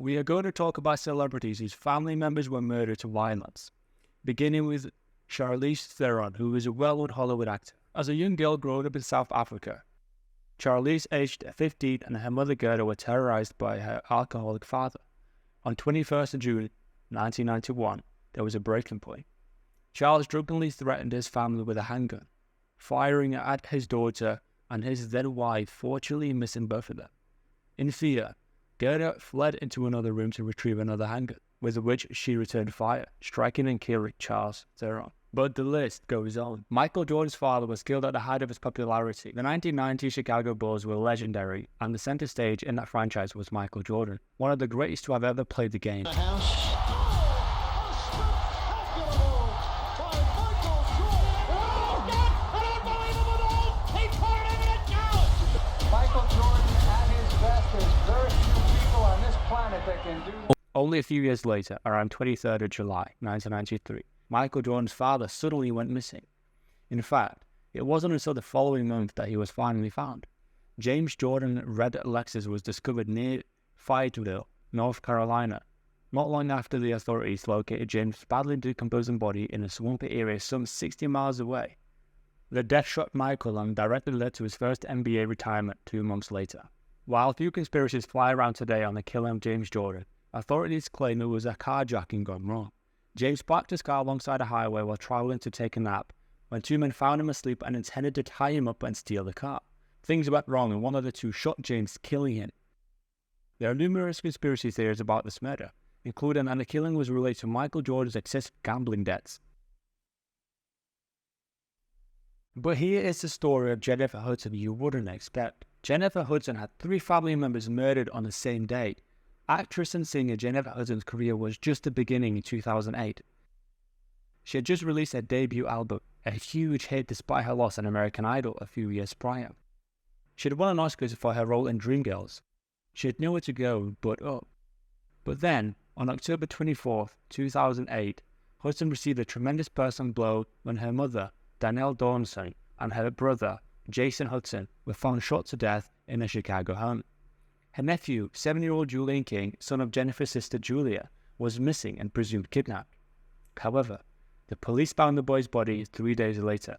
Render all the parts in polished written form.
We are going to talk about celebrities whose family members were murdered to violence, beginning with Charlize Theron, who is a well-known Hollywood actor. As a young girl growing up in South Africa, Charlize, aged 15, and her mother Gerda were terrorized by her alcoholic father. On 21st of June 1991, there was a breaking point. Charles drunkenly threatened his family with a handgun, firing at his daughter and his then wife, fortunately missing both of them. In fear, Gerda fled into another room to retrieve another handgun, with which she returned fire, striking and killing Charlize Theron. But the list goes on. Michael Jordan's father was killed at the height of his popularity. The 1990 Chicago Bulls were legendary, and the center stage in that franchise was Michael Jordan, one of the greatest to have ever played the game. Only a few years later, around 23rd of July 1993, Michael Jordan's father suddenly went missing. In fact, it wasn't until the following month that he was finally found. James Jordan's red Lexus was discovered near Fayetteville, North Carolina. Not long after, the authorities located James' badly decomposing body in a swampy area some 60 miles away. The death shocked Michael and directly led to his first NBA retirement 2 months later. While few conspiracies fly around today on the killing of James Jordan, authorities claim it was a carjacking gone wrong. James parked his car alongside a highway while traveling to take a nap, when two men found him asleep and intended to tie him up and steal the car. Things went wrong and one of the two shot James, killing him. There are numerous conspiracy theories about this murder, including that the killing was related to Michael Jordan's excessive gambling debts. But here is the story of Jennifer Hudson you wouldn't expect. Jennifer Hudson had 3 family members murdered on the same day. Actress and singer Jennifer Hudson's career was just the beginning in 2008. She had just released her debut album, a huge hit despite her loss on American Idol a few years prior. She had won an Oscar for her role in Dreamgirls. She had nowhere to go but up. But then, on October 24th, 2008, Hudson received a tremendous personal blow when her mother, Danielle Dawson, and her brother, Jason Hudson, were found shot to death in a Chicago home. Her nephew, 7-year-old Julian King, son of Jennifer's sister Julia, was missing and presumed kidnapped. However, the police found the boy's body 3 days later.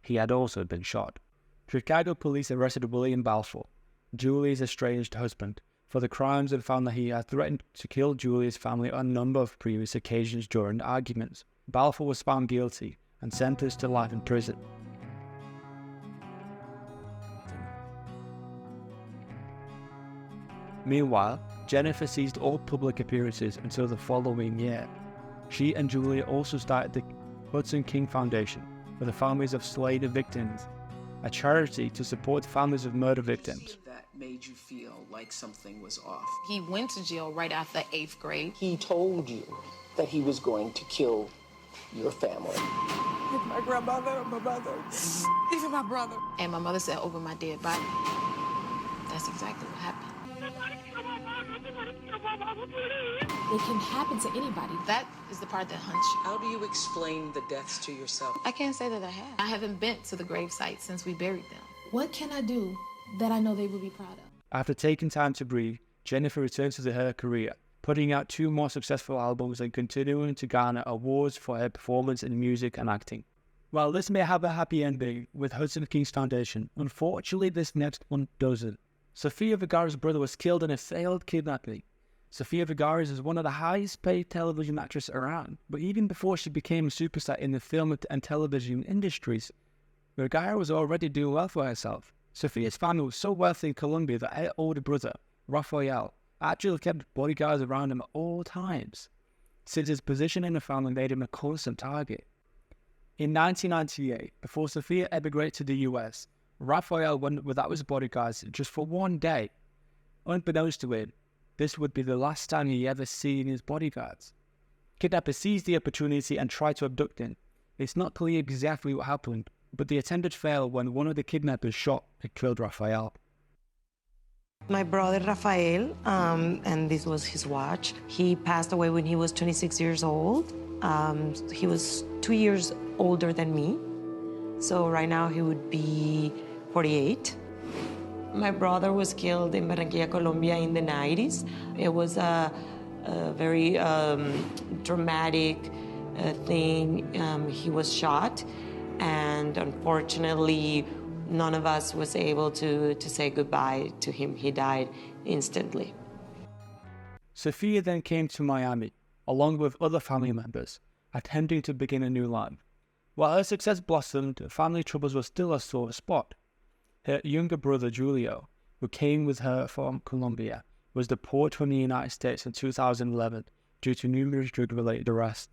He had also been shot. Chicago police arrested William Balfour, Julia's estranged husband, for the crimes and found that he had threatened to kill Julia's family on a number of previous occasions during arguments. Balfour was found guilty and sentenced to life in prison. Meanwhile, Jennifer ceased all public appearances until the following year. She and Julia also started the Hudson King Foundation for the families of slain victims, a charity to support families of murder victims. That made you feel like something was off. He went to jail right after 8th grade. He told you that he was going to kill your family. My grandmother, my brother, even my brother. And my mother said, over my dead body. That's exactly what happened. It can happen to anybody. That is the part that haunts you. How do you explain the deaths to yourself? I can't say that I have. I haven't been to the grave site since we buried them. What can I do that I know they will be proud of? After taking time to breathe, Jennifer returned to her career, putting out 2 more successful albums and continuing to garner awards for her performance in music and acting. While this may have a happy ending with Hudson King's Foundation, unfortunately this next one doesn't. Sofia Vergara's brother was killed in a failed kidnapping. Sofia Vergara is one of the highest paid television actresses around, but even before she became a superstar in the film and television industries, Vergara was already doing well for herself. Sofia's family was so wealthy in Colombia that her older brother, Rafael, actually kept bodyguards around him at all times, since his position in the family made him a constant target. In 1998, before Sofia emigrated to the US, Rafael went without his bodyguards just for 1 day. Unbeknownst to him, this would be the last time he ever seen his bodyguards. Kidnappers seized the opportunity and tried to abduct him. It's not clear exactly what happened, but the attempt failed when one of the kidnappers shot and killed Rafael. My brother Rafael, and this was his watch. He passed away when he was 26 years old. He was 2 years older than me. So right now he would be 48. My brother was killed in Barranquilla, Colombia in the 90s. It was a very dramatic thing. He was shot, and unfortunately, none of us was able to say goodbye to him. He died instantly. Sofia then came to Miami, along with other family members, attempting to begin a new life. While her success blossomed, family troubles were still a sore spot. Her younger brother Julio, who came with her from Colombia, was deported from the United States in 2011 due to numerous drug-related arrests.